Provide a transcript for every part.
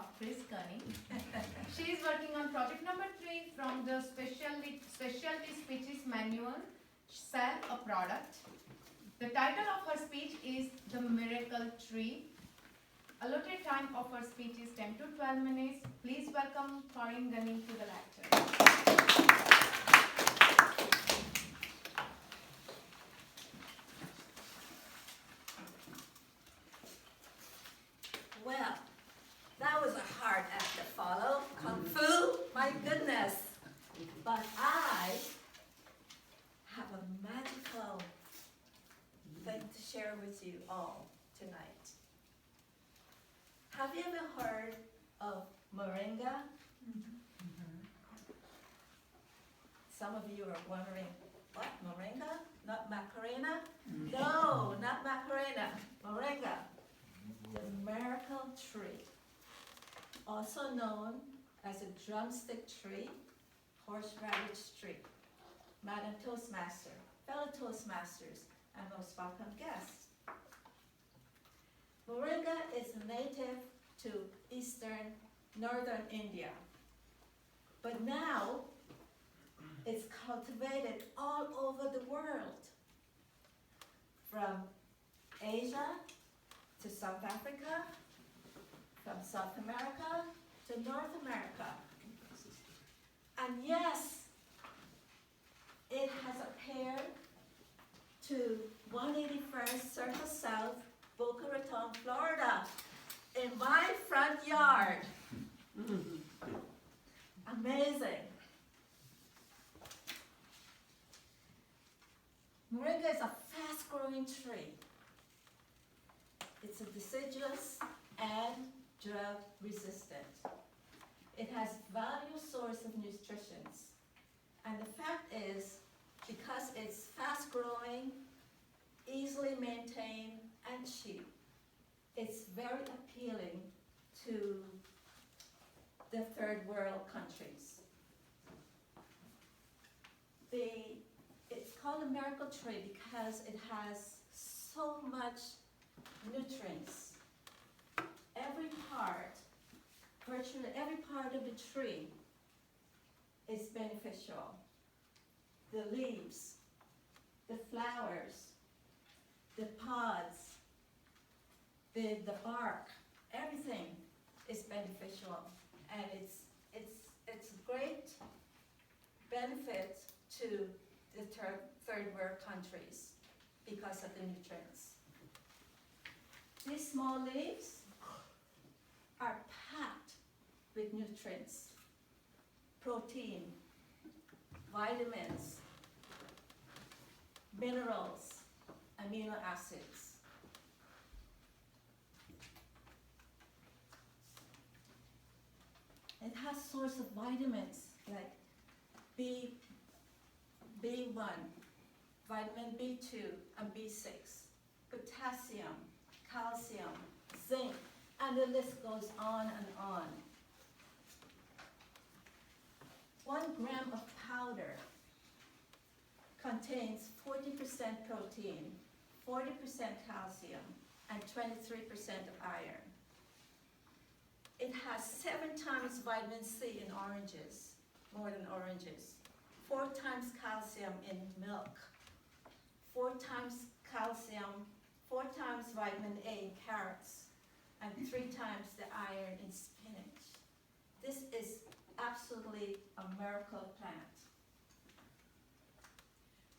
of Chris Kearney. She is working on project number 3 from the Specialty Speeches Manual, Sell a Product. The title of her speech is The Miracle Tree. Allotted time of her speech is 10 to 12 minutes. Please welcome Claudine to the lecture. Well, that was a hard act to follow. Kung Fu, my goodness. But I have a magical thing to share with you all tonight. Have you ever heard of moringa? Some of you are wondering, what, moringa? Not Macarena? No, not Macarena, moringa. The miracle tree, also known as a drumstick tree, horseradish tree. Madam Toastmaster, fellow Toastmasters, and most welcome guests. Moringa is native to northern India, but now it's cultivated all over the world, from Asia to South Africa, from South America to North America. And yes, it has appeared to 181st Circle South, Boca Raton, Florida, in my front yard. Amazing. Moringa is a fast-growing tree. It's a deciduous and drug resistant. It has valuable source of nutrition. And the fact is, because it's fast growing, easily maintained, and cheap, it's very appealing to the third world countries. It's called a miracle tree because it has so much nutrients. Every part, virtually every part of the tree is beneficial. The leaves, the flowers, the pods, the bark, everything is beneficial, and it's a great benefit to the third world countries because of the nutrients. These small leaves are packed with nutrients, protein, vitamins, minerals, amino acids. It has source of vitamins like B1, vitamin B2 and B6, potassium, calcium, zinc, and the list goes on and on. 1 gram of powder contains 40% protein, 40% calcium, and 23% of iron. It has 7 times vitamin C in oranges, more than oranges, 4 times calcium in milk, 4 times calcium, 4 times vitamin A in carrots, and 3 times the iron in spinach. This is absolutely a miracle plant.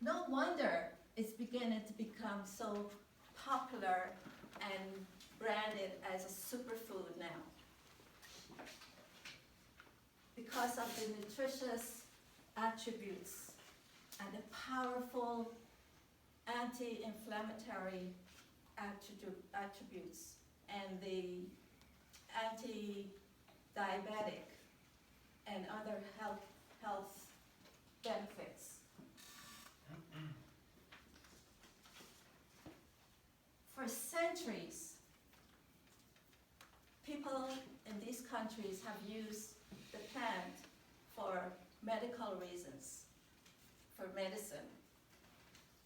No wonder it's beginning to become so popular and branded as a superfood now, because of the nutritious attributes and the powerful anti-inflammatory attributes and the anti-diabetic and other health benefits. For centuries, people in these countries have used the plant for medical reasons, for medicine,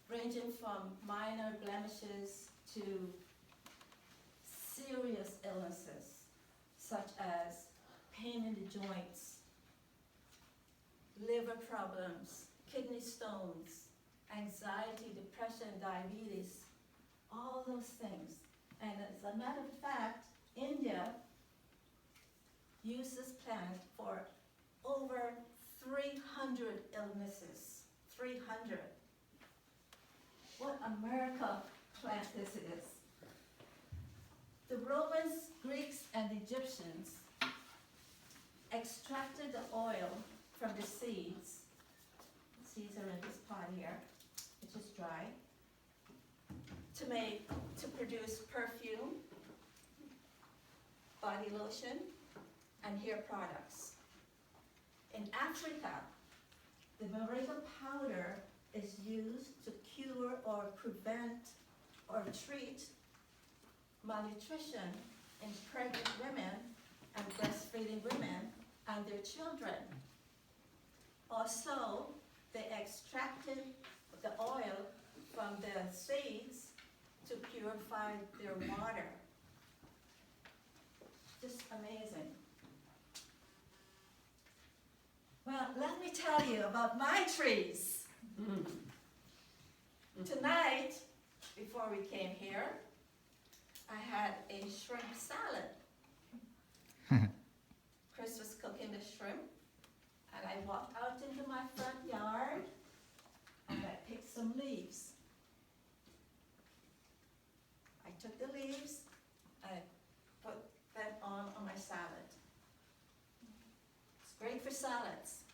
ranging from minor blemishes to serious illnesses, such as in the joints, liver problems, kidney stones, anxiety, depression, diabetes, all those things. And as a matter of fact, India uses this plant for over 300 illnesses. 300. What a miracle plant this is. The Romans, Greeks, and Egyptians extracted the oil from the seeds. The seeds are in this pot here, which is dry, to produce perfume, body lotion, and hair products. In Africa, the moringa powder is used to cure or prevent or treat malnutrition in pregnant women and breastfeeding women and their children. Also, they extracted the oil from the seeds to purify their water. Just amazing. Well, let me tell you about my trees. Tonight, before we came here, I had a shrimp salad. Chris was cooking the shrimp, and I walked out into my front yard, and I picked some leaves. I took the leaves, and I put them on my salad. It's great for salads.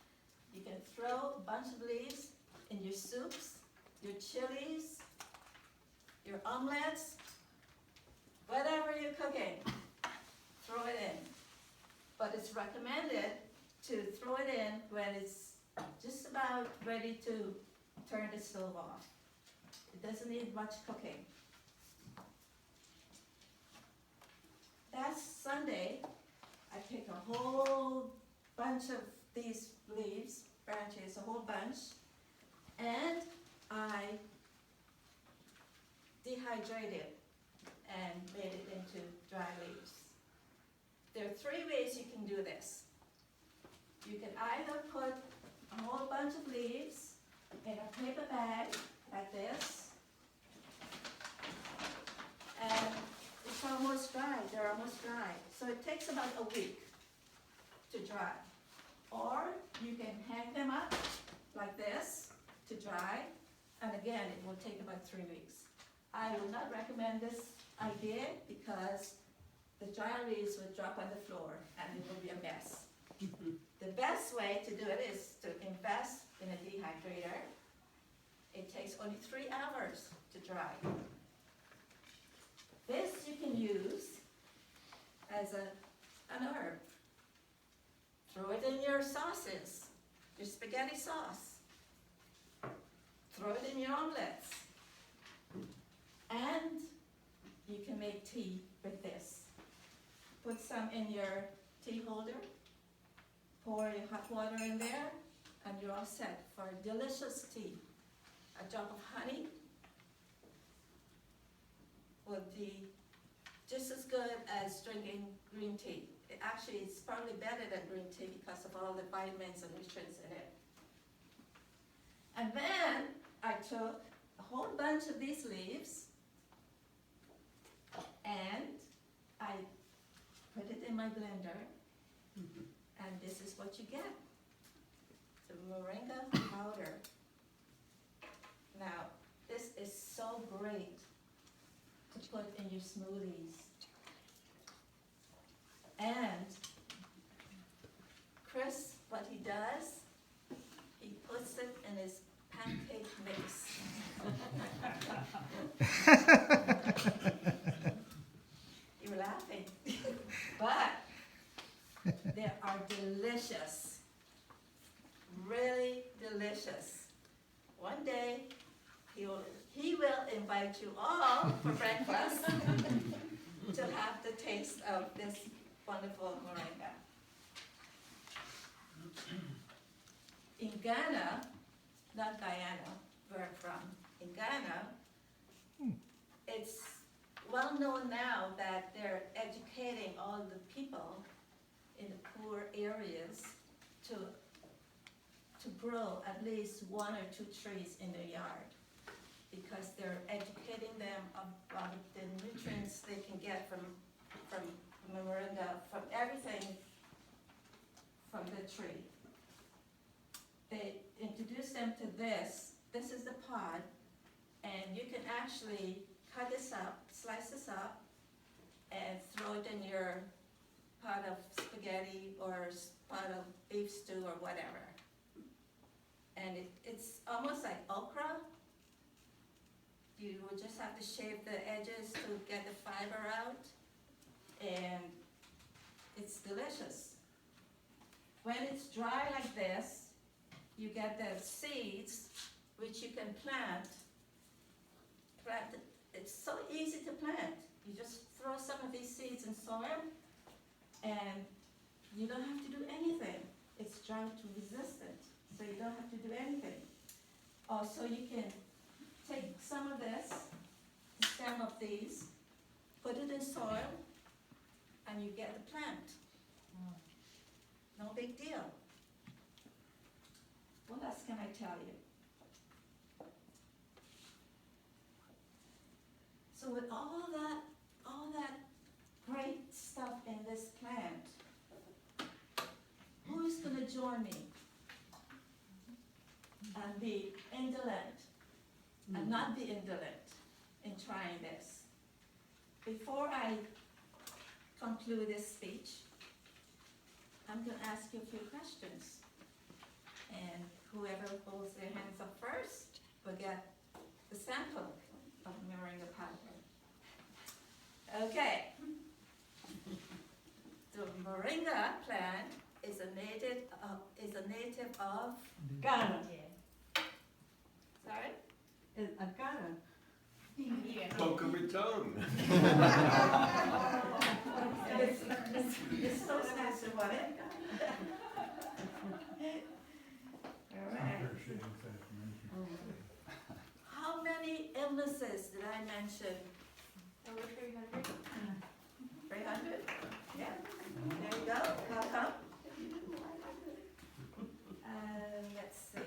You can throw a bunch of leaves in your soups, your chilies, your omelets, whatever you're cooking, throw it in. But it's recommended to throw it in when it's just about ready to turn the stove off. It doesn't need much cooking. Last Sunday, I picked a whole bunch of these leaves, branches, a whole bunch, and I dehydrated and made it into dry leaves. There are 3 ways you can do this. You can either put a whole bunch of leaves in a paper bag like this, and it's almost dry, they're almost dry. So it takes about a week to dry. Or you can hang them up like this to dry, and again, it will take about 3 weeks. I would not recommend this idea because the dry leaves would drop on the floor and it would be a mess. The best way to do it is to invest in a dehydrator. It takes only 3 hours to dry. This you can use as an herb. Throw it in your sauces, your spaghetti sauce. Throw it in your omelets. And you can make tea with this. Put some in your tea holder, pour your hot water in there, and you're all set for a delicious tea. A drop of honey would be just as good as drinking green tea. It actually, it's probably better than green tea because of all the vitamins and nutrients in it. And then I took a whole bunch of these leaves and I put it in my blender, and this is what you get. The moringa powder. Now, this is so great to put in your smoothies. And Chris, what he does, he puts it in his pancake mix. You're laughing, but they are delicious, really delicious. One day, he will invite you all for breakfast to have the taste of this wonderful moringa. In Ghana, not Guyana, where I'm from, in Ghana, it's well known now that they're educating all the people in the poor areas to grow at least 1 or 2 trees in their yard, because they're educating them about the nutrients they can get from moringa, from everything from the tree. They introduce them to this. This is the pod, and you can actually cut this up, slice this up, and throw it in your pot of spaghetti or pot of beef stew or whatever. And it's almost like okra. You will just have to shave the edges to get the fiber out, and it's delicious. When it's dry like this, you get the seeds, which you can plant. It's so easy to plant. You just throw some of these seeds in soil, and you don't have to do anything. It's drought resistant, so you don't have to do anything. Also, you can take some of this, the stem of these, put it in soil, and you get the plant. No big deal. What else can I tell you? So with all that great stuff in this plant, who's gonna join me and be indolent and not be indolent in trying this? Before I conclude this speech, I'm gonna ask you a few questions. And whoever holds their hands up first will get the sample of moringa powder. Okay. The moringa plant is a native of Ghana. sorry? Ghana. Yeah. Boca Raton. It's Toastmaster, what it? All right. How many illnesses did I mention? Over 300. 300? Yeah. There you go. How come? Let's see.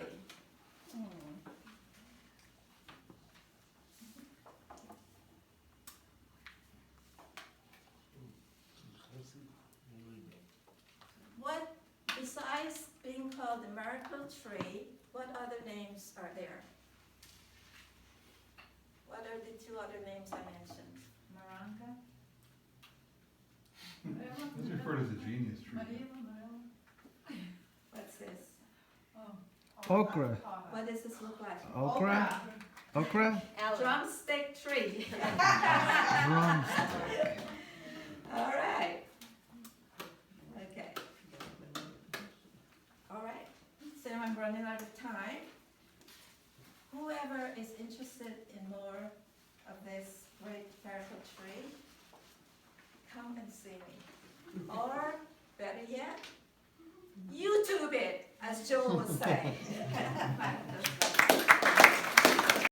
What, besides being called the miracle tree, what other names are there? What are the 2 other names I mentioned? Moringa. That's referred as a genius tree. What's this? Okra. What does this look like? Okra? Okra? Drumstick tree. Drumstick. All right. Okay. All right. So I'm running out of time. Whoever is interested in more of this great miracle tree, come and see me. Or, better yet, YouTube it, as Joel would say.